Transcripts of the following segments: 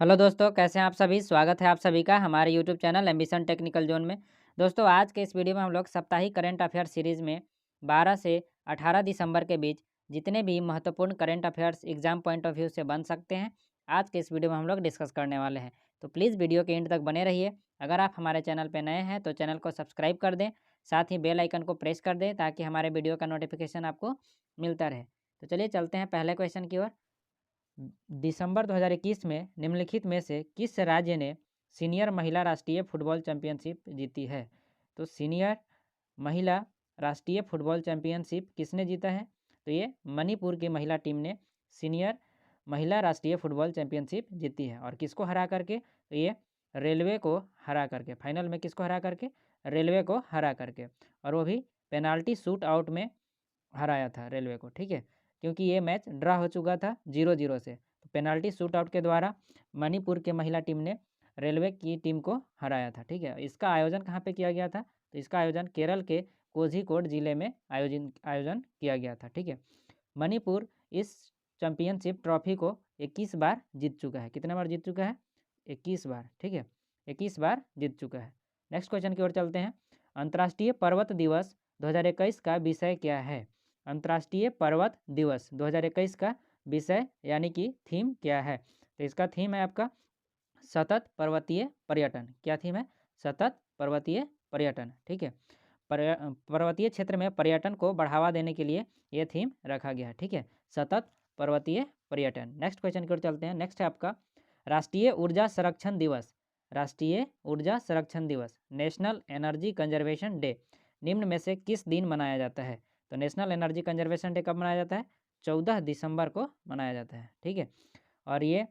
Hello दोस्तों, कैसे हैं आप सभी। स्वागत है आप सभी का हमारे YouTube channel ambition technical zone में। दोस्तों, आज के इस वीडियो में हम लोग साप्ताहिक करंट अफेयर सीरीज़ में 12 से 18 दिसंबर के बीच जितने भी महत्वपूर्ण current affairs exam point of view से बन सकते हैं, आज के इस वीडियो में हम लोग डिस्कस करने वाले हैं। तो प्लीज़ वीडियो के एंड तक बने रहिए। अगर आप हमारे चैनल पर नए हैं तो चैनल को सब्सक्राइब कर दें, साथ ही बेल आइकन को प्रेस कर दें ताकि हमारे वीडियो का नोटिफिकेशन आपको मिलता रहे। तो चलिए चलते हैं पहले क्वेश्चन की ओर। दिसंबर 2021 में निम्नलिखित में से किस राज्य ने सीनियर महिला राष्ट्रीय फुटबॉल चैंपियनशिप जीती है? तो सीनियर महिला राष्ट्रीय फुटबॉल चैंपियनशिप किसने जीता है? तो ये मणिपुर की महिला टीम ने सीनियर महिला राष्ट्रीय फुटबॉल चैंपियनशिप जीती है। और किसको हरा करके? तो ये रेलवे को हरा करके। फाइनल में किसको हरा करके? रेलवे को हरा करके। और वो भी पेनाल्टी शूट आउट में हराया था रेलवे को। ठीक है, क्योंकि ये मैच ड्रा हो चुका था 0-0 से। तो पेनाल्टी शूट आउट के द्वारा मणिपुर के महिला टीम ने रेलवे की टीम को हराया था। ठीक है, इसका आयोजन कहाँ पे किया गया था? तो इसका आयोजन केरल के कोझिकोड जिले में आयोजन किया गया था। ठीक है, मणिपुर इस चैंपियनशिप ट्रॉफी को 21 बार जीत चुका है। कितने बार जीत चुका है? 21 बार। ठीक है, 21 बार जीत चुका है। नेक्स्ट क्वेश्चन की ओर चलते हैं। अंतर्राष्ट्रीय पर्वत दिवस 2021 का विषय क्या है? अंतर्राष्ट्रीय पर्वत दिवस 2021 का विषय यानी कि थीम क्या है? तो इसका थीम है आपका सतत पर्वतीय पर्यटन। क्या थीम है? सतत पर्वतीय पर्यटन। ठीक है, पर्वतीय क्षेत्र में पर्यटन को बढ़ावा देने के लिए ये थीम रखा गया है। ठीक है, सतत पर्वतीय पर्यटन। नेक्स्ट क्वेश्चन की ओर चलते हैं। नेक्स्ट है आपका राष्ट्रीय ऊर्जा संरक्षण दिवस। राष्ट्रीय ऊर्जा संरक्षण दिवस, नेशनल एनर्जी कंजर्वेशन डे, निम्न में से किस दिन मनाया जाता है? तो नेशनल एनर्जी कंजर्वेशन डे कब मनाया जाता है? 14 दिसंबर को मनाया जाता है। ठीक है, और ये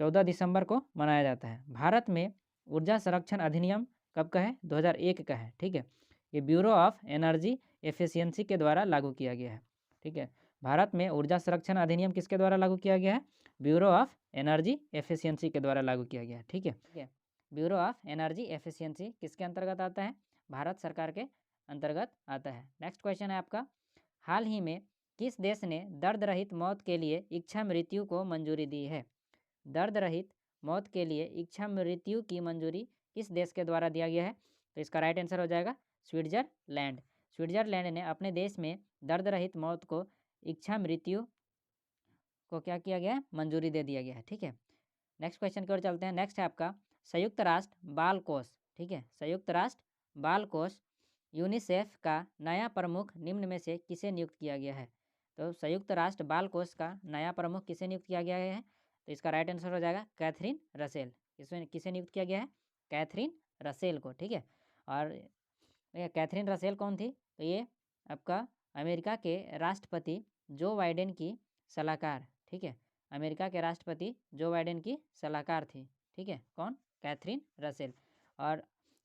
14 दिसंबर को मनाया जाता है। भारत में ऊर्जा संरक्षण अधिनियम कब का है? 2001 का है। ठीक है, ये ब्यूरो ऑफ एनर्जी एफिशिएंसी के द्वारा लागू किया गया है। ठीक है, भारत में ऊर्जा संरक्षण अधिनियम किसके द्वारा लागू किया गया है? ब्यूरो ऑफ एनर्जी एफिशिएंसी के द्वारा लागू किया गया है। ठीक है, ब्यूरो ऑफ एनर्जी एफिशिएंसी किसके अंतर्गत आता है? भारत सरकार के अंतर्गत आता है। नेक्स्ट क्वेश्चन है आपका, हाल ही में किस देश ने दर्द रहित मौत के लिए इच्छा मृत्यु को मंजूरी दी है? दर्द रहित मौत के लिए इच्छा मृत्यु की मंजूरी किस देश के द्वारा दिया गया है? तो इसका राइट आंसर हो जाएगा स्विट्जरलैंड। स्विट्जरलैंड ने अपने देश में दर्द रहित मौत को इच्छा मृत्यु को क्या किया गया है? मंजूरी दे दिया गया है। ठीक है, नेक्स्ट क्वेश्चन की ओर चलते हैं। नेक्स्ट है आपका संयुक्त राष्ट्र बाल कोष। ठीक है, संयुक्त राष्ट्र बाल कोष यूनिसेफ का नया प्रमुख निम्न में से किसे नियुक्त किया गया है? तो संयुक्त राष्ट्र बाल कोष का नया प्रमुख किसे नियुक्त किया गया है? तो इसका राइट आंसर हो जाएगा कैथरीन रसेल। इसमें किसे नियुक्त किया गया है? कैथरीन रसेल को। ठीक है, और ये कैथरीन रसेल कौन थी? तो ये आपका अमेरिका के राष्ट्रपति जो बाइडेन की सलाहकार। ठीक है, अमेरिका के राष्ट्रपति जो बाइडेन की सलाहकार थी। ठीक है, कौन? Catherine Russell. और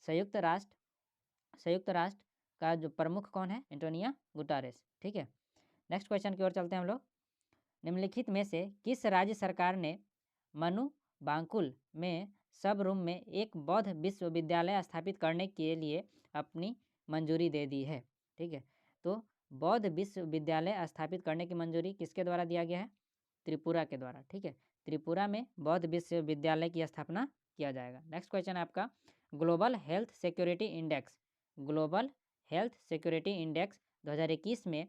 संयुक्त राष्ट्र का जो प्रमुख कौन है? Antonia Guterres. ठीक है, नेक्स्ट क्वेश्चन की ओर चलते हैं हम लोग। निम्नलिखित में से किस राज्य सरकार ने मनु बांकुल में सब रूम में एक बौद्ध विश्वविद्यालय स्थापित करने के लिए अपनी मंजूरी दे दी है? ठीक है, तो बौद्ध विश्वविद्यालय स्थापित करने की मंजूरी किसके द्वारा दिया गया है? त्रिपुरा के द्वारा। ठीक है, त्रिपुरा में बौद्ध विश्वविद्यालय की स्थापना किया जाएगा। नेक्स्ट क्वेश्चन है आपका global health security index. Global health security index 2021 में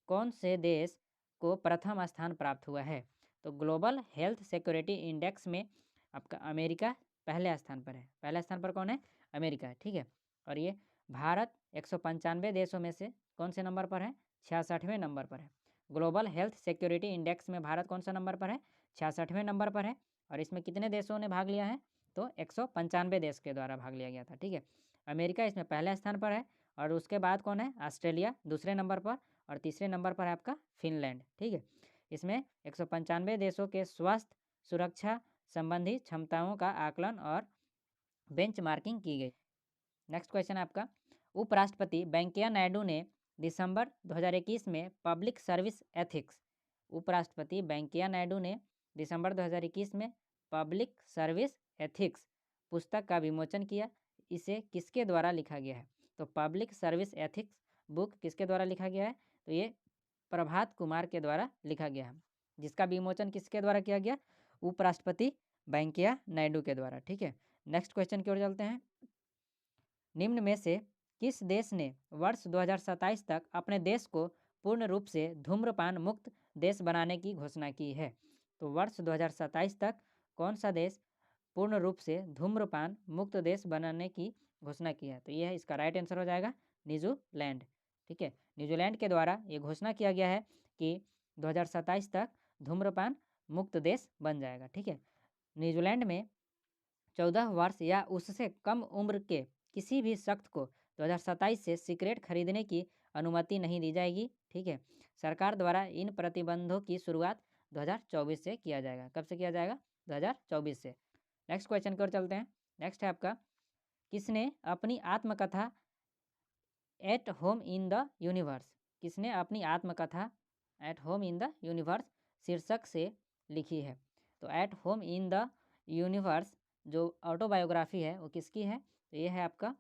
कौन से देश को प्रथम स्थान प्राप्त हुआ है? तो ग्लोबल हेल्थ सिक्योरिटी इंडेक्स में आपका अमेरिका पहले स्थान पर है। पहले स्थान पर कौन है? अमेरिका है। ठीक है, और ये भारत 195 देशों में से कौन से नंबर पर है? 66वें नंबर पर है। ग्लोबल हेल्थ सिक्योरिटी इंडेक्स में भारत कौन सा नंबर पर है? 66वें नंबर पर है। और इसमें कितने देशों ने भाग लिया है? तो 195 देश के द्वारा भाग लिया गया था। ठीक है, अमेरिका इसमें पहले स्थान पर है, और उसके बाद कौन है? ऑस्ट्रेलिया दूसरे नंबर पर, और तीसरे नंबर पर है आपका फिनलैंड। ठीक है, इसमें 195 देशों के स्वास्थ्य सुरक्षा संबंधी क्षमताओं का आकलन और बेंचमार्किंग की गई। नेक्स्ट क्वेश्चन है आपका उपराष्ट्रपति वेंकैया नायडू ने दिसंबर 2021 में पब्लिक सर्विस एथिक्स। उपराष्ट्रपति वेंकैया नायडू ने दिसंबर 2021 में पब्लिक सर्विस एथिक्स पुस्तक का विमोचन किया। इसे किसके द्वारा लिखा गया है? तो पब्लिक सर्विस एथिक्स बुक किसके द्वारा लिखा गया है? तो ये प्रभात कुमार के द्वारा लिखा गया है, जिसका विमोचन किसके द्वारा किया गया? उपराष्ट्रपति वेंकैया नायडू के द्वारा। ठीक है, नेक्स्ट क्वेश्चन की ओर चलते हैं। निम्न में से किस देश ने वर्ष 2027 तक अपने देश को पूर्ण रूप से धूम्रपान मुक्त देश बनाने की घोषणा की है? तो वर्ष 2027 तक कौन सा देश पूर्ण रूप से धूम्रपान मुक्त देश बनाने की घोषणा की है? तो यह है इसका राइट आंसर हो जाएगा न्यूजीलैंड। ठीक है, न्यूजीलैंड के द्वारा ये घोषणा किया गया है कि 2027 तक धूम्रपान मुक्त देश बन जाएगा। ठीक है, न्यूजीलैंड में 14 वर्ष या उससे कम उम्र के किसी भी शख्स को 2027 से सिगरेट खरीदने की अनुमति नहीं दी जाएगी। ठीक है, सरकार द्वारा इन प्रतिबंधों की शुरुआत 2024 से किया जाएगा। कब से किया जाएगा? 2024 से। नेक्स्ट क्वेश्चन की ओर चलते हैं। नेक्स्ट है आपका, किसने अपनी आत्मकथा at home in the universe, किसने अपनी आत्मकथा at home in the universe शीर्षक से लिखी है? तो at home in the universe जो ऑटोबायोग्राफी है वो किसकी है? तो ये है आपका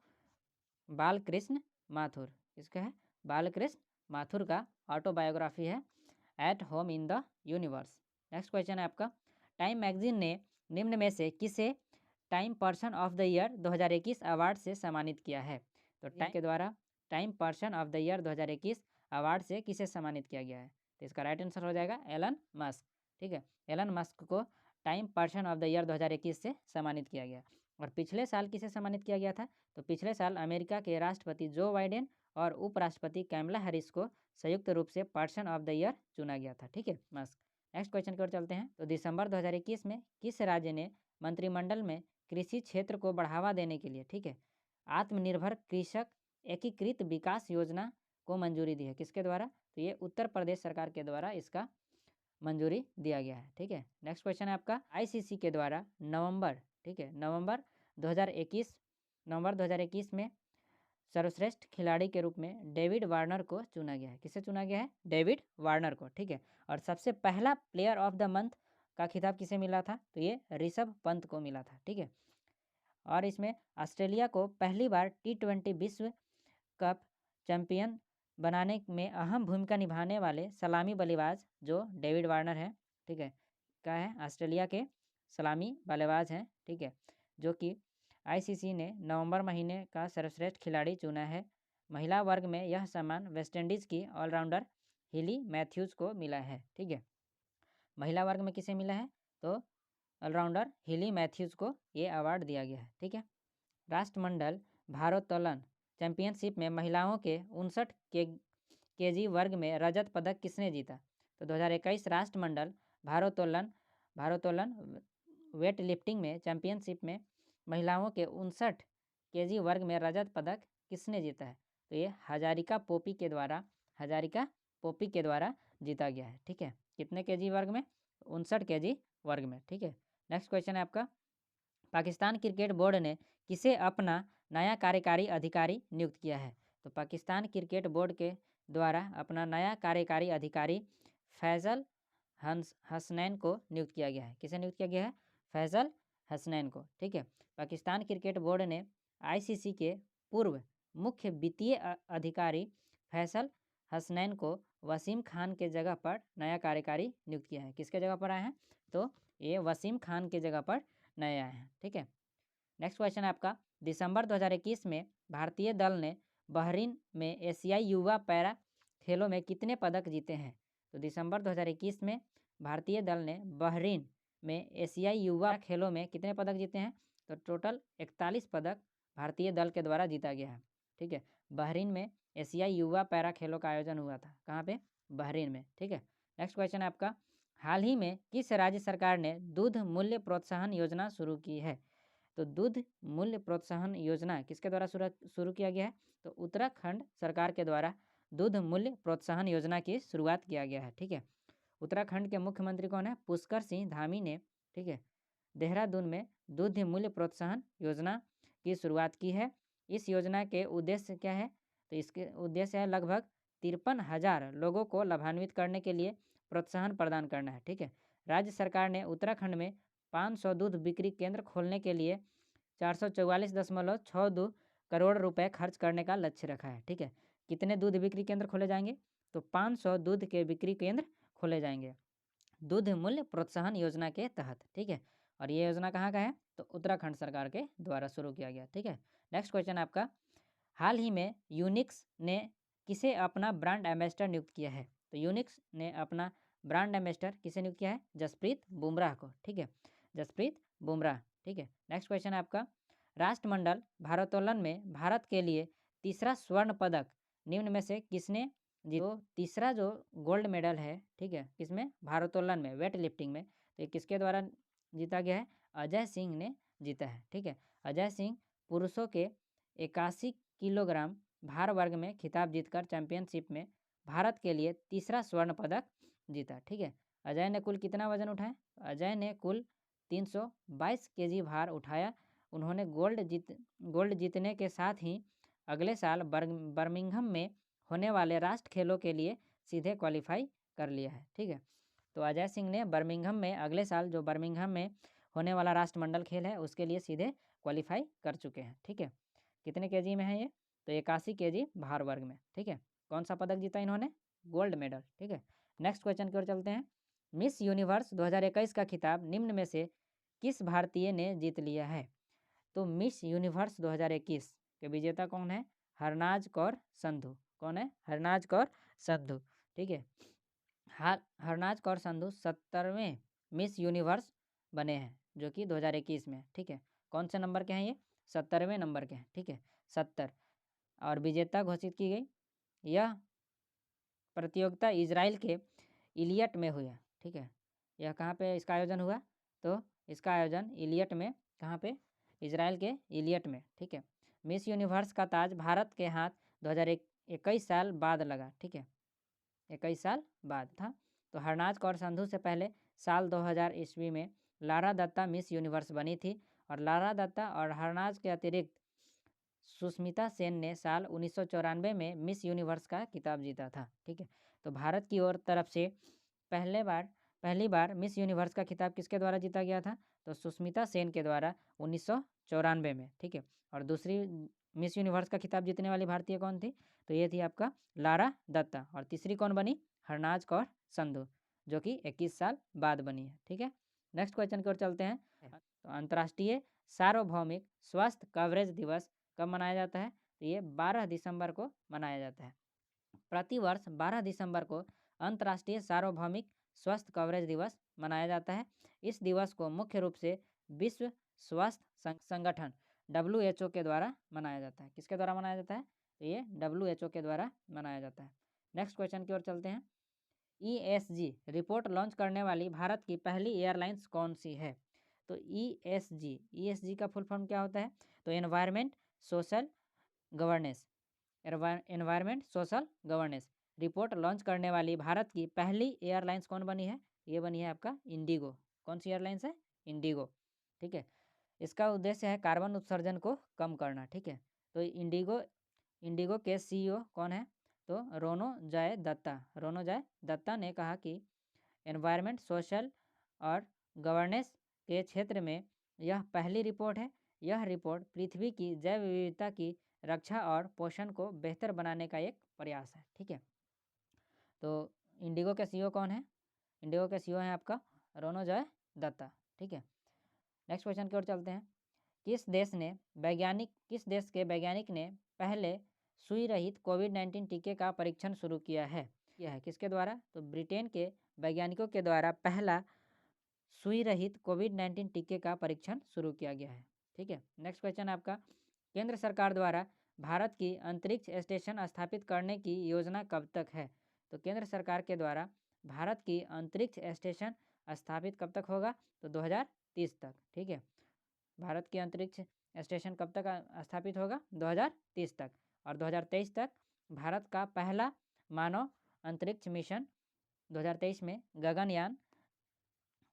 बालकृष्ण माथुर। किसका है? बालकृष्ण माथुर का ऑटोबायोग्राफी है at home in the universe. Next question है आपका, टाइम मैगजीन ने निम्न में से किसे time person of the year 2021 award से सम्मानित किया है? तो टाइम के द्वारा time person of the year 2021 award से किसे सम्मानित किया गया है? तो इसका राइट आंसर हो जाएगा एलन मस्क। ठीक है, एलन मस्क को time person of the year 2021 से सम्मानित किया गया। और पिछले साल किसे सम्मानित किया गया था? तो पिछले साल अमेरिका के राष्ट्रपति जो बाइडेन और उपराष्ट्रपति कैमला हैरिस को संयुक्त रूप से पर्सन ऑफ द ईयर चुना गया था। ठीक है, मस्क। नेक्स्ट क्वेश्चन की ओर चलते हैं। तो दिसंबर 2021 में किस राज्य ने मंत्रिमंडल में कृषि क्षेत्र को बढ़ावा देने के लिए, ठीक है, आत्मनिर्भर कृषक एकीकृत विकास योजना को मंजूरी दी है? किसके द्वारा? तो ये उत्तर प्रदेश सरकार के द्वारा इसका मंजूरी दिया गया है। ठीक है, नेक्स्ट क्वेश्चन है आपका, आईसीसी के द्वारा नवंबर 2021 में सर्वश्रेष्ठ खिलाड़ी के रूप में डेविड वार्नर को चुना गया है। किसे चुना गया है? डेविड वार्नर को। ठीक है, और सबसे पहला प्लेयर ऑफ द मंथ का खिताब किसे मिला था? तो ये ऋषभ पंत को मिला था। ठीक है, और इसमें ऑस्ट्रेलिया को पहली बार T20 विश्व कप चैंपियन बनाने में अहम भूमिका निभाने वाले सलामी बल्लेबाज जो डेविड वार्नर है, ठीक है, क्या है? ऑस्ट्रेलिया के सलामी बल्लेबाज हैं। ठीक है, जो कि आईसीसी ने नवंबर महीने का सर्वश्रेष्ठ खिलाड़ी चुना है। महिला वर्ग में यह सम्मान वेस्टइंडीज़ की ऑलराउंडर हिली मैथ्यूज को मिला है। ठीक है, महिला वर्ग में किसे मिला है? तो ऑलराउंडर हिली मैथ्यूज को ये अवार्ड दिया गया है। ठीक है, राष्ट्रमंडल भारोत्तोलन चैंपियनशिप में महिलाओं के 59 केजी वर्ग में रजत पदक किसने जीता? तो 2021 राष्ट्रमंडल भारोत्तोलन वेट लिफ्टिंग में चैंपियनशिप में महिलाओं के 59 केजी वर्ग में रजत पदक किसने जीता है? तो ये हजारिका पोपी के द्वारा जीता गया है। ठीक है, कितने केजी वर्ग में? 59 केजी वर्ग में। ठीक है, नेक्स्ट क्वेश्चन है आपका, पाकिस्तान क्रिकेट बोर्ड ने किसे अपना नया कार्यकारी अधिकारी नियुक्त किया है? तो पाकिस्तान क्रिकेट बोर्ड के द्वारा अपना नया कार्यकारी अधिकारी फैज़ल हसनैन को नियुक्त किया गया है। किसे नियुक्त किया गया है? फैज़ल हसनैन को। ठीक है, पाकिस्तान क्रिकेट बोर्ड ने आईसीसी के पूर्व मुख्य वित्तीय अधिकारी फैसल हसनैन को वसीम खान के जगह पर नया कार्यकारी नियुक्त किया है। किसके जगह पर आए हैं? तो ये वसीम खान के जगह पर नए आए हैं। ठीक है, नेक्स्ट क्वेश्चन है आपका, दिसंबर 2021 में भारतीय दल ने बहरीन में एशियाई युवा पैरा खेलों में कितने पदक जीते हैं? तो दिसंबर 2021 में भारतीय दल ने बहरीन में एशियाई युवा खेलों में कितने पदक जीते हैं? तो टोटल 41 पदक भारतीय दल के द्वारा जीता गया है। ठीक है, बहरीन में एशियाई युवा पैरा खेलों का आयोजन हुआ था। कहाँ पे? बहरीन में। ठीक है, नेक्स्ट क्वेश्चन है आपका, हाल ही में किस राज्य सरकार ने दूध मूल्य प्रोत्साहन योजना शुरू की है? तो दूध मूल्य प्रोत्साहन योजना किसके द्वारा शुरू किया गया है? तो उत्तराखंड सरकार के द्वारा दूध मूल्य प्रोत्साहन योजना की शुरुआत किया गया है। ठीक है, उत्तराखंड के मुख्यमंत्री कौन है? पुष्कर सिंह धामी ने, ठीक है, देहरादून में दूध मूल्य प्रोत्साहन योजना की शुरुआत की है। इस योजना के उद्देश्य क्या है? तो इसके उद्देश्य है लगभग 53,000 लोगों को लाभान्वित करने के लिए प्रोत्साहन प्रदान करना है। ठीक है, राज्य सरकार ने उत्तराखंड में 500 दूध बिक्री केंद्र खोलने के लिए 444.62 करोड़ रुपए खर्च करने का लक्ष्य रखा है। ठीक है, कितने दूध बिक्री केंद्र खोले जाएंगे? तो 500 दूध के बिक्री केंद्र खोले जाएंगे दूध मूल्य प्रोत्साहन योजना के तहत। ठीक है, और ये योजना कहाँ का है? तो उत्तराखंड सरकार के द्वारा शुरू किया गया। ठीक है, नेक्स्ट क्वेश्चन आपका, हाल ही में यूनिक्स ने किसे अपना ब्रांड एम्बेसडर नियुक्त किया है? तो यूनिक्स ने अपना ब्रांड एम्बेसडर किसे नियुक्त किया है? जसप्रीत बुमराह को। ठीक है, जसप्रीत बुमराह। ठीक है, नेक्स्ट क्वेश्चन है आपका, राष्ट्रमंडल भारोत्तोलन में भारत के लिए तीसरा स्वर्ण पदक निम्न में से किसने जो तीसरा जो गोल्ड मेडल है, ठीक है, किसमें? भारोत्तोलन में, वेट लिफ्टिंग में, तो ये किसके द्वारा जीता गया है? अजय सिंह ने जीता है। ठीक है, अजय सिंह पुरुषों के 81 किलोग्राम भार वर्ग में खिताब जीतकर चैंपियनशिप में भारत के लिए तीसरा स्वर्ण पदक जीता। ठीक है, अजय ने कुल कितना वजन उठाया? अजय ने कुल 322 केजी भार उठाया। उन्होंने गोल्ड जीतने के साथ ही अगले साल बर्मिंघम में होने वाले राष्ट्र खेलों के लिए सीधे क्वालिफाई कर लिया है। ठीक है, तो अजय सिंह ने बर्मिंघम में अगले साल जो बर्मिंघम में होने वाला राष्ट्रमंडल खेल है उसके लिए सीधे क्वालिफाई कर चुके हैं। ठीक है, कितने केजी में है ये? तो 81 केजी भार वर्ग में। ठीक है, कौन सा पदक जीता इन्होंने? Gold medal. ठीक है, नेक्स्ट क्वेश्चन की ओर चलते हैं, मिस यूनिवर्स 2021 का खिताब निम्न में से किस भारतीय ने जीत लिया है? तो मिस यूनिवर्स 2021 के विजेता कौन है? हरनाज कौर संधू। कौन है? हरनाज कौर संधू। ठीक है, हरनाज कौर संधू 70वें मिस यूनिवर्स बने हैं जो कि 2021 में। ठीक है, कौन से नंबर के हैं ये? 70वें नंबर के हैं। ठीक है, 70। और विजेता घोषित की गई, यह प्रतियोगिता इजराइल के इलियट में हुई है। ठीक है, यह कहाँ पे इसका आयोजन हुआ? तो इसका आयोजन इलियट में, कहाँ पे? इजराइल के इलियट में। ठीक है, मिस यूनिवर्स का ताज भारत के हाथ 2021 साल बाद लगा। ठीक है, 21 साल बाद था। तो हरनाज कौर संधू से पहले साल 2000 ईस्वी में लारा दत्ता मिस यूनिवर्स बनी थी, और लारा दत्ता और हरनाज के अतिरिक्त सुष्मिता सेन ने साल 1994 में मिस यूनिवर्स का खिताब जीता था। ठीक है, तो भारत की ओर तरफ से पहली बार मिस यूनिवर्स का खिताब किसके द्वारा जीता गया था? तो सुष्मिता सेन के द्वारा 1994 में। ठीक है, और दूसरी मिस यूनिवर्स का खिताब जीतने वाली भारतीय कौन थी? तो ये थी आपका लारा दत्ता। और तीसरी कौन बनी? हरनाज कौर संधू, जो कि 21 साल बाद बनी है। ठीक है, नेक्स्ट क्वेश्चन की ओर चलते हैं। तो अंतर्राष्ट्रीय सार्वभौमिक स्वास्थ्य कवरेज दिवस कब मनाया जाता है? तो ये 12 दिसंबर को मनाया जाता है। प्रतिवर्ष 12 दिसंबर को अंतर्राष्ट्रीय सार्वभौमिक स्वास्थ्य कवरेज दिवस मनाया जाता है। इस दिवस को मुख्य रूप से विश्व स्वास्थ्य संगठन WHO के द्वारा मनाया जाता है। किसके द्वारा मनाया जाता है? तो ये WHO के द्वारा मनाया जाता है। नेक्स्ट क्वेश्चन की ओर चलते हैं, ESG रिपोर्ट लॉन्च करने वाली भारत की पहली एयरलाइंस कौन सी है? तो ESG का फुल फॉर्म क्या होता है? तो environment social governance, environment social governance report launch करने वाली भारत की पहली एयरलाइंस कौन बनी है? ये बनी है आपका इंडिगो। कौन सी एयरलाइंस है? इंडिगो। ठीक है, इसका उद्देश्य है कार्बन उत्सर्जन को कम करना। ठीक है, तो इंडिगो के CEO कौन है? तो रोनो जय दत्ता ने कहा कि एनवायरमेंट सोशल और गवर्नेंस के क्षेत्र में यह पहली रिपोर्ट है। यह रिपोर्ट पृथ्वी की जैव विविधता की रक्षा और पोषण को बेहतर बनाने का एक प्रयास है। ठीक है, तो इंडिगो के CEO कौन है? इंडिगो के CEO हैं आपका रोनो जय दत्ता। ठीक है, नेक्स्ट क्वेश्चन की ओर चलते हैं, किस देश के वैज्ञानिक ने पहले सुई रहित कोविड-19 टीके का परीक्षण शुरू किया है? किसके द्वारा? तो ब्रिटेन के वैज्ञानिकों के द्वारा पहला सुई रहित कोविड-19 टीके का परीक्षण शुरू किया गया है। ठीक है, नेक्स्ट क्वेश्चन आपका, केंद्र सरकार द्वारा भारत की अंतरिक्ष स्टेशन स्थापित करने की योजना कब तक है? तो केंद्र सरकार के द्वारा भारत की अंतरिक्ष स्टेशन स्थापित कब तक होगा? तो 2030 तक। ठीक है, भारत की अंतरिक्ष स्टेशन कब तक स्थापित होगा? 2030 तक। और 2023 तक भारत का पहला मानव अंतरिक्ष मिशन 2023 में गगनयान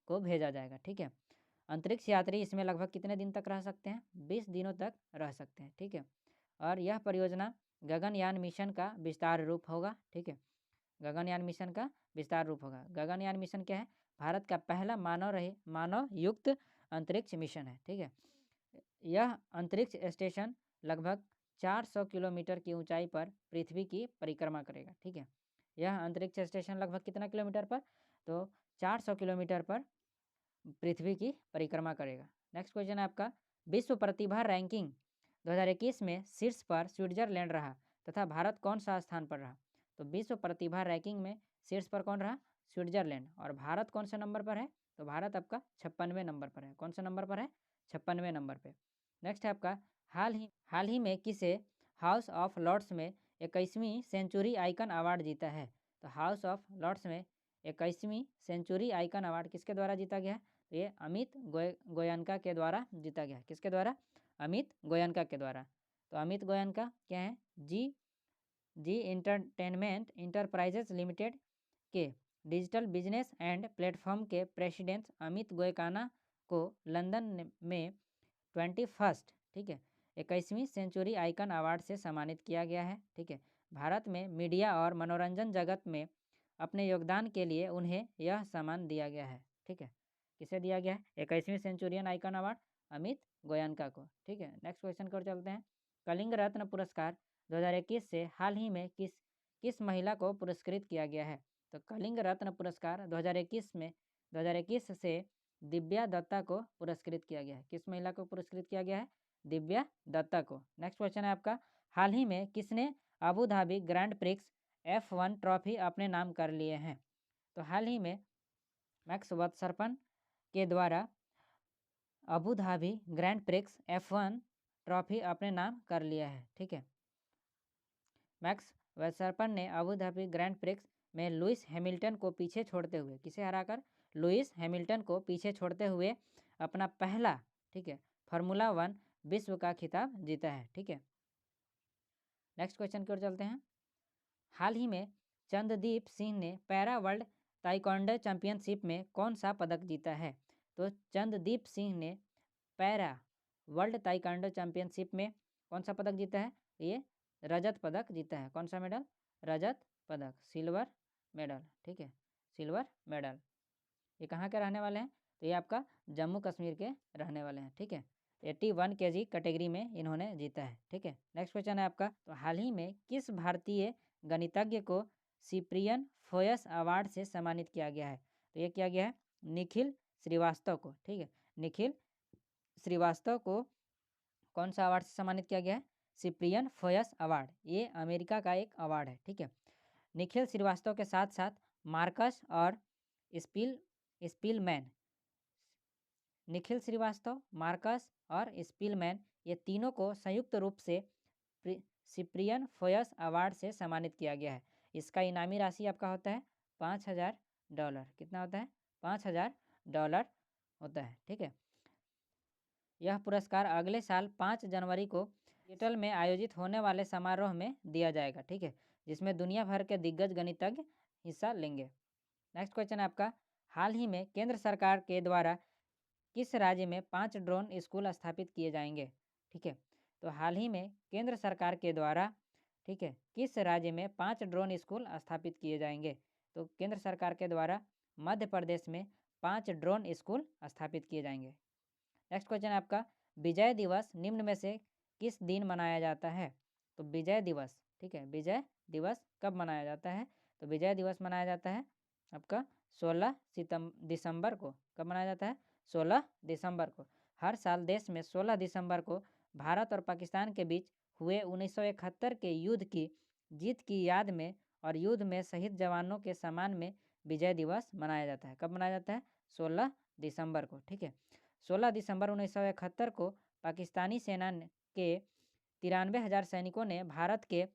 को भेजा जाएगा। ठीक है, अंतरिक्ष यात्री इसमें लगभग कितने दिन तक रह सकते हैं? 20 दिनों तक रह सकते हैं। ठीक है, और यह परियोजना गगनयान मिशन का विस्तार रूप होगा। ठीक है, गगनयान मिशन का विस्तार रूप होगा। गगनयान मिशन क्या है? भारत का पहला मानव युक्त अंतरिक्ष मिशन है। ठीक है, यह अंतरिक्ष स्टेशन लगभग 400 किलोमीटर की ऊंचाई पर पृथ्वी की परिक्रमा करेगा। ठीक है, यह अंतरिक्ष स्टेशन लगभग कितना किलोमीटर पर? तो 400 किलोमीटर पर पृथ्वी की परिक्रमा करेगा। नेक्स्ट क्वेश्चन है आपका, विश्व प्रतिभा रैंकिंग 2021 में शीर्ष पर स्विट्जरलैंड रहा तथा भारत कौन सा स्थान पर रहा? तो विश्व प्रतिभा रैंकिंग में शीर्ष पर कौन रहा? स्विट्जरलैंड। और भारत कौन से नंबर पर है? तो भारत आपका 56वें नंबर पर है। कौन से नंबर पर है? 56वें नंबर पे। नेक्स्ट है आपका, हाल ही में किसे हाउस ऑफ लॉर्ड्स में 21वीं सेंचुरी आइकन अवार्ड जीता है? तो हाउस ऑफ लॉर्ड्स में 21वीं सेंचुरी आइकन अवार्ड किसके द्वारा जीता गया है? तो ये अमित गोयनका के द्वारा जीता गया है। किसके द्वारा? अमित गोयनका के द्वारा। तो अमित गोयनका क्या है? जी एंटरटेनमेंट इंटरप्राइजेज लिमिटेड के डिजिटल बिजनेस एंड प्लेटफॉर्म के प्रेसिडेंट अमित गोयनका को लंदन में 21st, ठीक है, 21वीं सेंचुरी आइकन अवार्ड से सम्मानित किया गया है। ठीक है, भारत में मीडिया और मनोरंजन जगत में अपने योगदान के लिए उन्हें यह सम्मान दिया गया है। ठीक है, किसे दिया गया है? 21वीं Centurion icon award Amit Goenka को। ठीक है, नेक्स्ट क्वेश्चन की ओर चलते हैं। कलिंग रत्न पुरस्कार 2021 से हाल ही में किस महिला को पुरस्कृत किया गया है? तो कलिंग रत्न पुरस्कार 2021 से दिव्या दत्ता को पुरस्कृत किया गया है। किस महिला को पुरस्कृत किया गया है? दिव्या दत्ता को। नेक्स्ट क्वेश्चन है आपका, हाल ही में किसने Abu Dhabi grand prix F1 trophy अपने नाम कर लिए हैं? तो हाल ही में मैक्स वर्स्टैपेन के द्वारा Abu Dhabi grand prix F1 trophy अपने नाम कर लिया है। ठीक है, मैक्स वर्स्टैपेन ने अबू धाबी ग्रैंड प्रिक्स में लुइस हैमिल्टन को पीछे छोड़ते हुए, किसे हराकर? लुइस हैमिल्टन को पीछे छोड़ते हुए अपना पहला, ठीक है, फार्मूला 1 विश्व का खिताब जीता है। ठीक है, नेक्स्ट क्वेश्चन की ओर चलते हैं। हाल ही में चंददीप सिंह ने पैरा वर्ल्ड ताइक्वांडो चैंपियनशिप में कौन सा पदक जीता है? तो चंददीप सिंह ने पैरा वर्ल्ड ताइक्वांडो चैंपियनशिप में कौन सा पदक जीता है? ये रजत पदक जीता है। कौन सा मेडल? रजत पदक, सिल्वर मेडल। ठीक है, सिल्वर मेडल। ये कहाँ के रहने वाले हैं? तो ये आपका जम्मू कश्मीर के रहने वाले हैं। ठीक है, 81 kg कैटेगरी में इन्होंने जीता है। ठीक है, नेक्स्ट क्वेश्चन है आपका, तो हाल ही में किस भारतीय गणितज्ञ को सिप्रियन फोयस अवार्ड से सम्मानित किया गया है? तो ये किया गया है निखिल श्रीवास्तव को। ठीक है, निखिल श्रीवास्तव को कौन सा अवार्ड से सम्मानित किया गया है? सिप्रियन फोयस अवार्ड। ये अमेरिका का एक अवार्ड है। ठीक है, निखिल श्रीवास्तव के साथ साथ मार्कस और स्पीलमैन, निखिल श्रीवास्तव, मार्कस और स्पीलमैन, ये तीनों को संयुक्त रूप से सिप्रियन फोयस अवार्ड से सम्मानित किया गया है। इसका इनामी राशि आपका होता है $5000। कितना होता है? $5000 होता है। ठीक है, यह पुरस्कार अगले साल 5 जनवरी को सिएटल में आयोजित होने वाले समारोह में दिया जाएगा। ठीक है, जिसमें दुनिया भर के दिग्गज गणितज्ञ हिस्सा लेंगे। नेक्स्ट क्वेश्चन है आपका, हाल ही में केंद्र सरकार के द्वारा किस राज्य में 5 ड्रोन स्कूल स्थापित किए जाएंगे? ठीक है, तो हाल ही में केंद्र सरकार के द्वारा, ठीक है, किस राज्य में 5 ड्रोन स्कूल स्थापित किए जाएंगे? तो केंद्र सरकार के द्वारा मध्य प्रदेश में 5 ड्रोन स्कूल स्थापित किए जाएंगे। नेक्स्ट क्वेश्चन है आपका, विजय दिवस निम्न में से किस दिन मनाया जाता है? तो विजय दिवस, ठीक है, विजय दिवस कब मनाया जाता है? तो विजय दिवस मनाया जाता है आपका 16 दिसंबर को। कब मनाया जाता है? 16 दिसंबर को। हर साल देश में 16 दिसंबर को भारत और पाकिस्तान के बीच हुए 1971 के युद्ध की जीत की याद में और युद्ध में शहीद जवानों के सम्मान में विजय दिवस मनाया जाता है। कब मनाया जाता है? 16 दिसंबर को। ठीक है, 16 दिसंबर 1971 को पाकिस्तानी सेना के 93,000 सैनिकों ने भारत के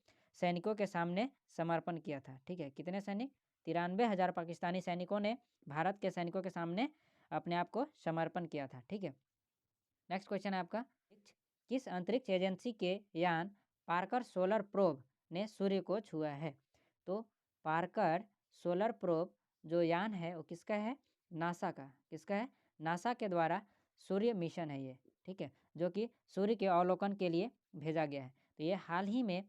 सैनिकों के सामने समर्पण किया था। ठीक है, कितने सैनिक? 93,000 पाकिस्तानी सैनिकों ने भारत के सैनिकों के सामने अपने आप को समर्पण किया था। ठीक है, नेक्स्ट क्वेश्चन है आपका, किस अंतरिक्ष एजेंसी के यान पार्कर सोलर प्रोब ने सूर्य को छुआ है? तो पार्कर सोलर प्रोब जो यान है वो किसका है? नासा का। किसका है? नासा के द्वारा सूर्य मिशन है ये। ठीक है, जो कि सूर्य के अवलोकन के लिए भेजा गया है। तो ये हाल ही में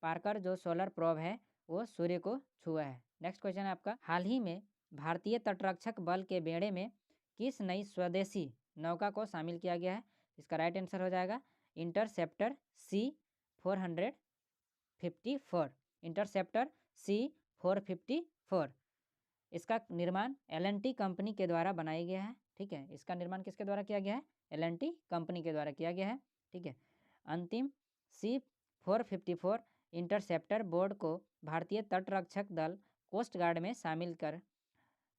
पार्कर जो सोलर प्रोब है वो सूर्य को छुआ है। नेक्स्ट क्वेश्चन है आपका, हाल ही में भारतीय तटरक्षक बल के बेड़े में किस नई स्वदेशी नौका को शामिल किया गया है? इसका राइट आंसर हो जाएगा इंटरसेप्टर C454। इंटरसेप्टर C454, इसका निर्माण L&T कंपनी के द्वारा बनाया गया है। ठीक है। इसका निर्माण किसके द्वारा किया गया है? L&T कंपनी के द्वारा किया गया है, ठीक है। अंतिम C-454 इंटरसेप्टर बोर्ड को भारतीय तटरक्षक दल कोस्ट गार्ड में शामिल कर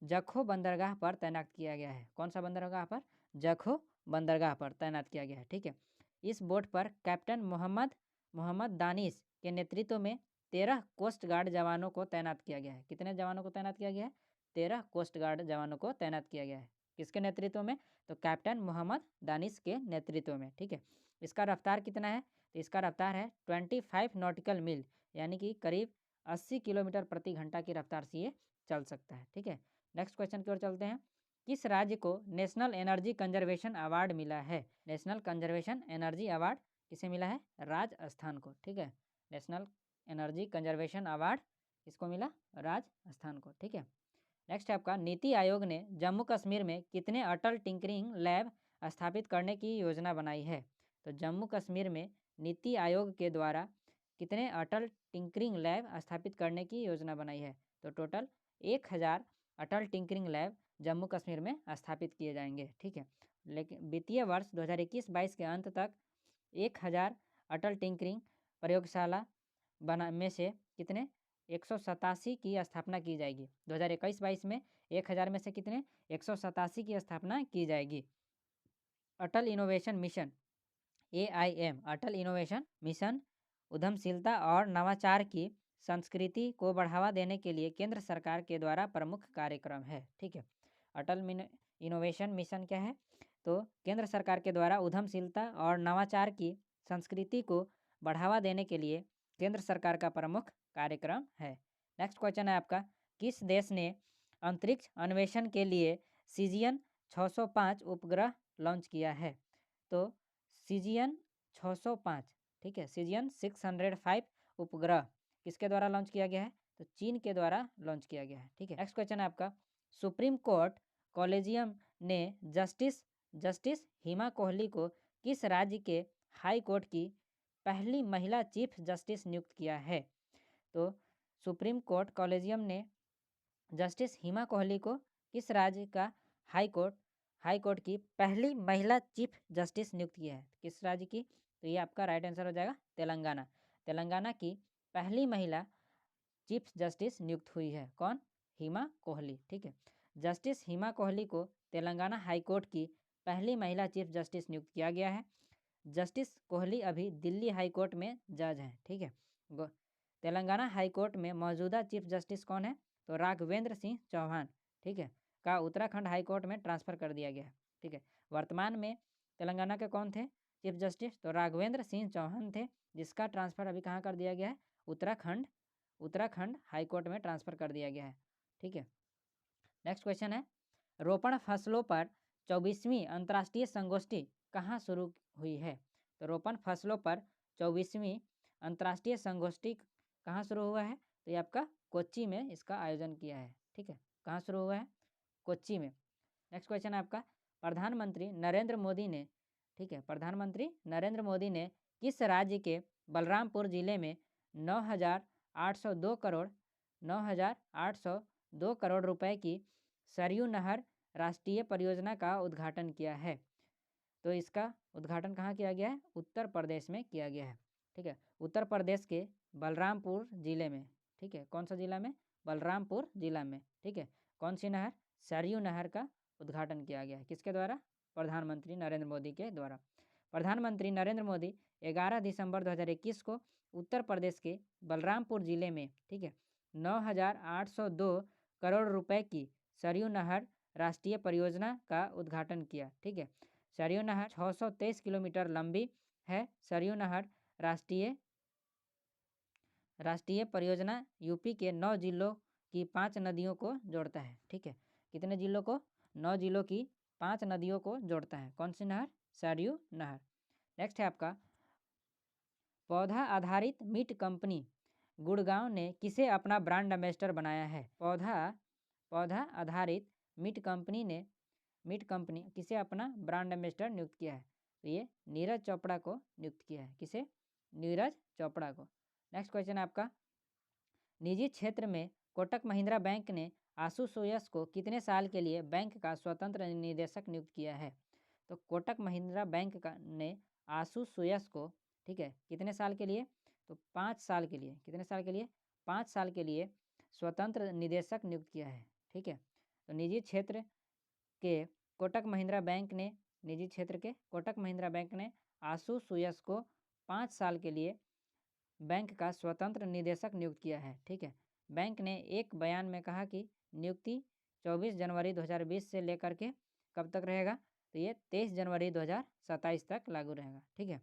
जखो बंदरगाह पर तैनात किया गया है। कौन सा बंदरगाह पर? जखो बंदरगाह पर तैनात किया गया है, ठीक है। इस बोट पर कैप्टन मोहम्मद दानिश के नेतृत्व में 13 कोस्ट गार्ड जवानों को तैनात किया गया है। कितने जवानों को तैनात किया गया है? 13 कोस्ट गार्ड जवानों को तैनात किया गया है। किसके नेतृत्व में? तो कैप्टन मोहम्मद दानिश के नेतृत्व में, ठीक है। इसका रफ्तार कितना है? तो इसका रफ्तार है 25 नॉटिकल मील, यानी कि करीब 80 किलोमीटर प्रति घंटा की रफ्तार से ये चल सकता है, ठीक है। नेक्स्ट क्वेश्चन की ओर चलते हैं। किस राज्य को नेशनल एनर्जी कंजर्वेशन अवार्ड मिला है? नेशनल कंजर्वेशन एनर्जी अवार्ड किसे मिला है? राजस्थान को, ठीक है। नेशनल एनर्जी कंजर्वेशन अवार्ड किसको मिला? राजस्थान को, ठीक है। नेक्स्ट है आपका, नीति आयोग ने जम्मू कश्मीर में कितने अटल टिंकरिंग लैब स्थापित करने की योजना बनाई है? तो जम्मू कश्मीर में नीति आयोग के द्वारा कितने अटल टिंकरिंग लैब स्थापित करने की योजना बनाई है? तो टोटल 1000 अटल टिंकरिंग लैब जम्मू कश्मीर में स्थापित किए जाएंगे, ठीक है। लेकिन वित्तीय वर्ष 2021-22 के अंत तक 1000 अटल टिंकरिंग प्रयोगशाला में से कितने? 187 की स्थापना की जाएगी। 2021-22 में 1000 में से कितने? 187 की स्थापना की जाएगी। अटल इनोवेशन मिशन AIM, अटल इनोवेशन मिशन उद्यमशीलता और नवाचार की संस्कृति को बढ़ावा देने के लिए केंद्र सरकार के द्वारा प्रमुख कार्यक्रम है, ठीक है। अटल इनोवेशन मिशन क्या है? तो केंद्र सरकार के द्वारा उद्यमशीलता और नवाचार की संस्कृति को बढ़ावा देने के लिए केंद्र सरकार का प्रमुख कार्यक्रम है। नेक्स्ट क्वेश्चन है आपका, किस देश ने अंतरिक्ष अन्वेषण के लिए सीजियन 605 उपग्रह लॉन्च किया है? तो सीजियन 605, ठीक है, सीजियन 605 उपग्रह किसके द्वारा लॉन्च किया गया है? तो चीन के द्वारा लॉन्च किया गया है, ठीक है। नेक्स्ट क्वेश्चन है आपका, सुप्रीम कोर्ट कॉलेजियम ने जस्टिस हिमा कोहली को किस राज्य के हाई कोर्ट की पहली महिला चीफ जस्टिस नियुक्त किया है? तो सुप्रीम कोर्ट कॉलेजियम ने जस्टिस हिमा कोहली को किस राज्य का हाई कोर्ट की पहली महिला चीफ जस्टिस नियुक्त किया है? किस राज्य की? तो ये आपका राइट आंसर हो जाएगा तेलंगाना। तेलंगाना की पहली महिला चीफ जस्टिस नियुक्त हुई है। कौन? हिमा कोहली, ठीक है। जस्टिस हिमा कोहली को तेलंगाना हाई कोर्ट की पहली महिला चीफ जस्टिस नियुक्त किया गया है। जस्टिस कोहली अभी दिल्ली हाई कोर्ट में जज हैं, ठीक है। तेलंगाना हाई कोर्ट में मौजूदा चीफ जस्टिस कौन है? तो राघवेंद्र सिंह चौहान, ठीक है, का उत्तराखंड हाई कोर्ट में ट्रांसफ़र कर दिया गया है, ठीक है। वर्तमान में तेलंगाना के कौन थे चीफ जस्टिस? तो राघवेंद्र सिंह चौहान थे, जिसका ट्रांसफ़र अभी कहाँ कर दिया गया है? उत्तराखंड हाई कोर्ट में ट्रांसफ़र कर दिया गया है, ठीक है। नेक्स्ट क्वेश्चन है, रोपण फसलों पर 24वीं अंतर्राष्ट्रीय संगोष्ठी कहाँ शुरू हुई है? तो रोपण फसलों पर 24वीं अंतर्राष्ट्रीय संगोष्ठी कहाँ शुरू हुआ है? तो ये आपका कोच्चि में इसका आयोजन किया है, ठीक है। कहाँ शुरू हुआ है? कोच्चि में। नेक्स्ट क्वेश्चन है आपका, प्रधानमंत्री नरेंद्र मोदी ने, ठीक है, प्रधानमंत्री नरेंद्र मोदी ने किस राज्य के बलरामपुर जिले में 9,802 करोड़ रुपए की सरयू नहर राष्ट्रीय परियोजना का उद्घाटन किया है? तो इसका उद्घाटन कहाँ किया गया है? उत्तर प्रदेश में किया गया है, ठीक है। उत्तर प्रदेश के बलरामपुर जिले में, ठीक है। कौन सा जिला में? बलरामपुर जिला में, ठीक है। कौन सी नहर? सरयू नहर का उद्घाटन किया गया है। किसके द्वारा? प्रधानमंत्री नरेंद्र मोदी के द्वारा। प्रधानमंत्री नरेंद्र मोदी 11 दिसंबर 2021 को उत्तर प्रदेश के बलरामपुर जिले में, ठीक है, 9,802 करोड़ रुपए की सरयू नहर राष्ट्रीय परियोजना का उद्घाटन किया, ठीक है। सरयू नहर 623 किलोमीटर लंबी है। सरयू नहर राष्ट्रीय परियोजना यूपी के 9 जिलों की 5 नदियों को जोड़ता है, ठीक है। कितने जिलों को? 9 जिलों की 5 नदियों को जोड़ता है। कौन सी नहर? सरयू नहर। नेक्स्ट है आपका, पौधा आधारित मीट कंपनी गुड़गांव ने किसे अपना ब्रांड एम्बेसडर बनाया है? पौधा आधारित मीट कंपनी किसे अपना ब्रांड एम्बेसडर नियुक्त किया है? तो ये नीरज चोपड़ा को नियुक्त किया है। किसे? नीरज चोपड़ा को। नेक्स्ट क्वेश्चन है आपका, निजी क्षेत्र में कोटक महिंद्रा बैंक ने आशु सुयश को कितने साल के लिए बैंक का स्वतंत्र निदेशक नियुक्त किया है? तो कोटक महिंद्रा बैंक का ने आशु सुयश को, ठीक है, कितने साल के लिए? तो 5 साल के लिए। कितने साल के लिए? 5 साल के लिए स्वतंत्र निदेशक नियुक्त किया है, ठीक है। तो निजी क्षेत्र के कोटक महिंद्रा बैंक ने आशु सुयश को 5 साल के लिए बैंक का स्वतंत्र निदेशक नियुक्त किया है, ठीक है। बैंक ने एक बयान में कहा कि नियुक्ति 24 जनवरी 2020 से लेकर के कब तक रहेगा? तो ये 23 जनवरी 2027 तक लागू रहेगा, ठीक है।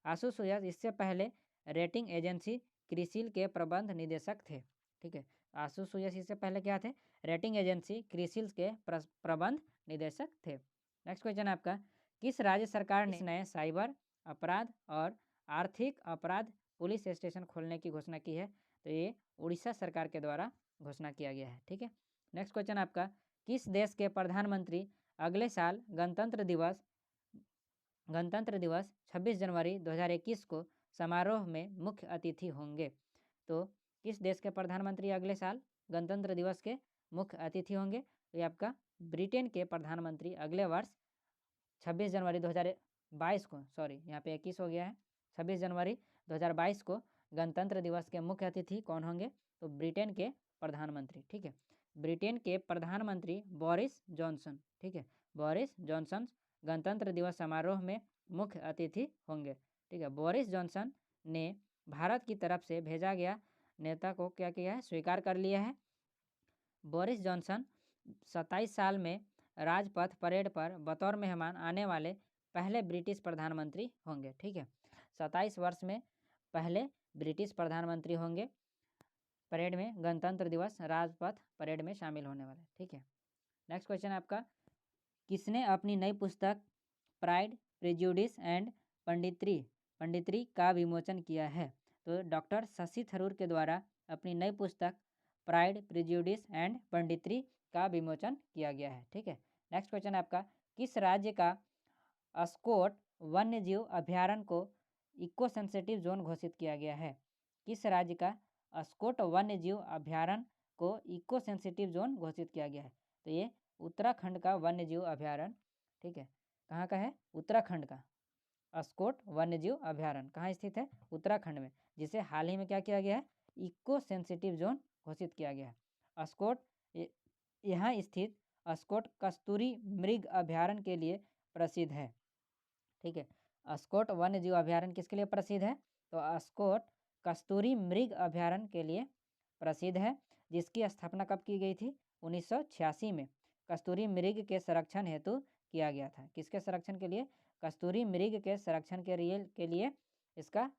आशु सुयश इससे पहले रेटिंग एजेंसी क्रिसिल के प्रबंध निदेशक थे, ठीक है। आशु सुयश इससे पहले क्या थे? रेटिंग एजेंसी क्रिसिल के प्रबंध निदेशक थे। नेक्स्ट क्वेश्चन आपका, किस राज्य सरकार ने नए साइबर अपराध और आर्थिक अपराध पुलिस स्टेशन खोलने की घोषणा की है? तो ये उड़ीसा सरकार के द्वारा घोषणा किया गया है, ठीक है। नेक्स्ट क्वेश्चन आपका, किस देश के प्रधानमंत्री अगले साल गणतंत्र दिवस 26 जनवरी 2021 को समारोह में मुख्य अतिथि होंगे? तो किस देश के प्रधानमंत्री अगले साल गणतंत्र दिवस के मुख्य अतिथि होंगे? तो ये आपका ब्रिटेन के प्रधानमंत्री अगले वर्ष 26 जनवरी 2022 को, सॉरी यहाँ पे 21 हो गया है, 26 जनवरी 2022 को गणतंत्र दिवस के मुख्य अतिथि कौन होंगे? तो ब्रिटेन के प्रधानमंत्री, ठीक है। ब्रिटेन के प्रधानमंत्री बोरिस जॉनसन, ठीक है। बोरिस जॉनसन गणतंत्र दिवस समारोह में मुख्य अतिथि होंगे, ठीक है। बोरिस जॉनसन ने भारत की तरफ से भेजा गया नेता को क्या किया है? स्वीकार कर लिया है। बोरिस जॉनसन 27 साल में राजपथ परेड पर बतौर मेहमान आने वाले पहले ब्रिटिश प्रधानमंत्री होंगे, ठीक है। 27 वर्ष में पहले ब्रिटिश प्रधानमंत्री होंगे परेड में, गणतंत्र दिवस राजपथ परेड में शामिल होने वाले, ठीक है। नेक्स्ट क्वेश्चन आपका, किसने अपनी नई पुस्तक प्राइड प्रेजुडिस एंड पंडितरी का विमोचन किया है? तो डॉक्टर शशि थरूर के द्वारा अपनी नई पुस्तक प्राइड प्रेजुडिस एंड पंडितरी का विमोचन किया गया है, ठीक है। नेक्स्ट क्वेश्चन आपका, किस राज्य का अस्कोट वन्यजीव अभ्यारण्य को इको सेंसिटिव जोन घोषित किया गया है? किस राज्य का अस्कोट वन्यजीव अभ्यारण्य को इको सेंसिटिव जोन घोषित किया गया है? तो ये उत्तराखंड का वन्यजीव अभ्यारण्य, ठीक है। कहाँ का है? उत्तराखंड का अस्कोट वन्यजीव अभ्यारण्य कहाँ स्थित है? उत्तराखंड में, जिसे हाल ही में क्या किया गया है? इको सेंसिटिव जोन घोषित किया गया है। अस्कोट यहाँ स्थित अस्कोट कस्तूरी मृग अभ्यारण्य के लिए प्रसिद्ध है, ठीक है। अस्कोट वन्यजीव अभ्यारण्य किसके लिए प्रसिद्ध है? तो अस्कोट कस्तूरी मृग अभ्यारण्य के लिए प्रसिद्ध है, जिसकी स्थापना कब की गई थी? 1986 में कस्तूरी मृग के संरक्षण हेतु किया गया था। किसके संरक्षण के लिए? कस्तूरी मृग के संरक्षण के लिए इसका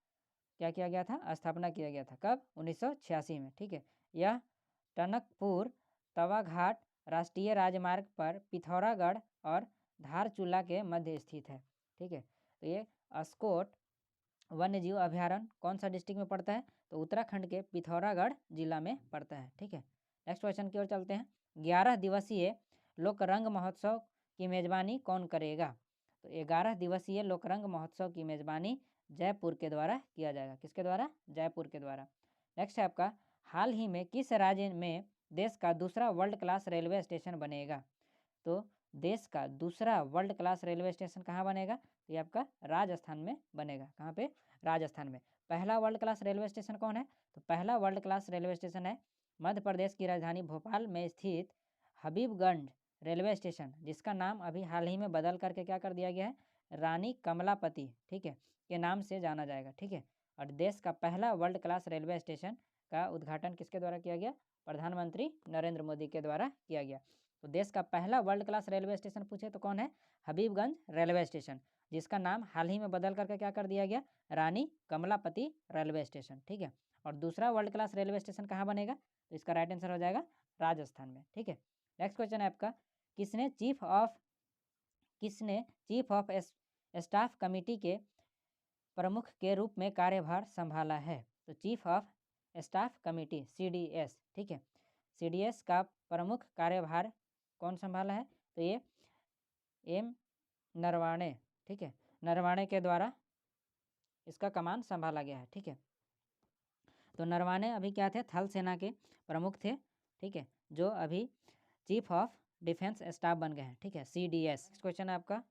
क्या किया गया था? स्थापना किया गया था। कब? 1986 में, ठीक है। यह टनकपुर तवाघाट राष्ट्रीय राजमार्ग पर पिथौरागढ़ और धारचूला के मध्य स्थित है, ठीक है। तो ये अस्कोट वन्यजीव अभ्यारण्य कौन सा डिस्ट्रिक्ट में पड़ता है? तो उत्तराखंड के पिथौरागढ़ जिला में पड़ता है, ठीक है। नेक्स्ट क्वेश्चन की ओर चलते हैं, 11 दिवसीय लोकरंग महोत्सव की मेजबानी कौन करेगा? तो 11 दिवसीय लोकरंग महोत्सव की मेजबानी जयपुर के द्वारा किया जाएगा। किसके द्वारा? जयपुर के द्वारा। नेक्स्ट है आपका, हाल ही में किस राज्य में देश का दूसरा वर्ल्ड क्लास रेलवे स्टेशन बनेगा? तो देश का दूसरा वर्ल्ड क्लास रेलवे स्टेशन कहाँ बनेगा? तो ये आपका राजस्थान में बनेगा। कहाँ पे? राजस्थान में। पहला वर्ल्ड क्लास रेलवे स्टेशन कौन है? तो पहला वर्ल्ड क्लास रेलवे स्टेशन है मध्य प्रदेश की राजधानी भोपाल में स्थित हबीबगंज रेलवे स्टेशन, जिसका नाम अभी हाल ही में बदल करके क्या कर दिया गया है? रानी कमलापति, ठीक है, के नाम से जाना जाएगा, ठीक है। और देश का पहला वर्ल्ड क्लास रेलवे स्टेशन का उद्घाटन किसके द्वारा किया गया? प्रधानमंत्री नरेंद्र मोदी के द्वारा किया गया। तो देश का पहला वर्ल्ड क्लास रेलवे स्टेशन पूछे तो कौन है? हबीबगंज रेलवे स्टेशन, जिसका नाम हाल ही में बदल करके क्या कर दिया गया? रानी कमलापति रेलवे स्टेशन, ठीक है। और दूसरा वर्ल्ड क्लास रेलवे स्टेशन कहाँ बनेगा? तो इसका राइट आंसर हो जाएगा राजस्थान में, ठीक है। नेक्स्ट क्वेश्चन है आपका, किसने चीफ ऑफ स्टाफ कमेटी के प्रमुख के रूप में कार्यभार संभाला है? तो chief of staff committee CDS, ठीक है, CDS का प्रमुख कार्यभार कौन संभाला है? तो ये M नरवाणे, ठीक है, नरवाणे के द्वारा इसका कमान संभाला गया है, ठीक है। तो नरवाणे अभी क्या थे? थल सेना के प्रमुख थे, ठीक है, जो अभी चीफ ऑफ डिफेंस स्टाफ बन गए हैं, ठीक है, CDS। क्वेश्चन है आपका,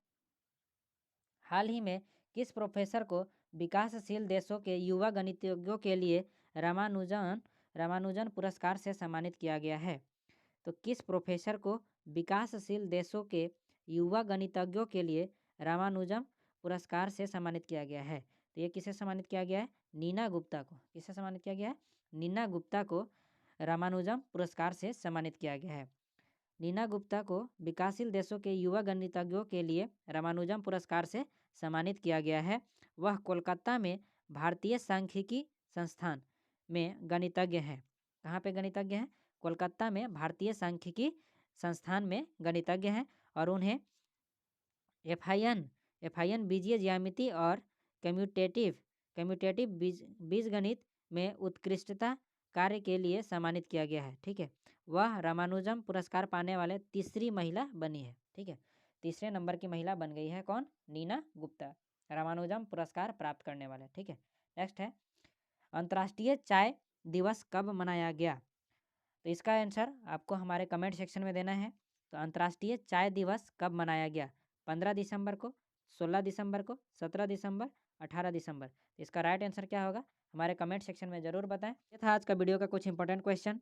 हाल ही में किस प्रोफेसर को विकासशील देशों के युवा गणितज्ञों के लिए रामानुजन पुरस्कार से सम्मानित किया गया है? तो किस प्रोफेसर को विकासशील देशों के युवा गणितज्ञों के लिए रामानुजम पुरस्कार से सम्मानित किया गया है? तो ये किसे सम्मानित किया गया है? नीना गुप्ता को। किसे सम्मानित किया गया है? नीना गुप्ता को रामानुजम पुरस्कार से सम्मानित किया गया है। नीना गुप्ता को विकासशील देशों के युवा गणितज्ञों के लिए रामानुजम पुरस्कार से सम्मानित किया गया है। वह कोलकाता में भारतीय सांख्यिकी संस्थान में गणितज्ञ हैं। कहाँ पे गणितज्ञ हैं? कोलकाता में भारतीय सांख्यिकी संस्थान में गणितज्ञ हैं और उन्हें एफआईएन बीजीय ज्यामिति और कम्यूटेटिव बीजगणित में उत्कृष्टता कार्य के लिए सम्मानित किया गया है, ठीक है। वह रामानुजम पुरस्कार पाने वाले तीसरी महिला बनी है, ठीक है। तीसरे नंबर की महिला बन गई है कौन? नीना गुप्ता, रामानुजम पुरस्कार प्राप्त करने वाले, ठीक है। नेक्स्ट है, अंतर्राष्ट्रीय चाय दिवस कब मनाया गया? तो इसका आंसर आपको हमारे कमेंट सेक्शन में देना है। तो अंतर्राष्ट्रीय चाय दिवस कब मनाया गया? 15 दिसंबर को, 16 दिसंबर को, 17 दिसंबर, 18 दिसंबर। तो इसका राइट आंसर क्या होगा? हमारे कमेंट सेक्शन में ज़रूर बताएं। ये था आज का वीडियो का कुछ इंपॉर्टेंट क्वेश्चन।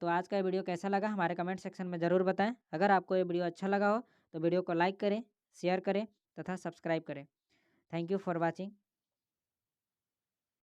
तो आज का वीडियो कैसा लगा हमारे कमेंट सेक्शन में ज़रूर बताएं। अगर आपको ये वीडियो अच्छा लगा हो तो वीडियो को लाइक करें, शेयर करें तथा सब्सक्राइब करें। Thank you for watching.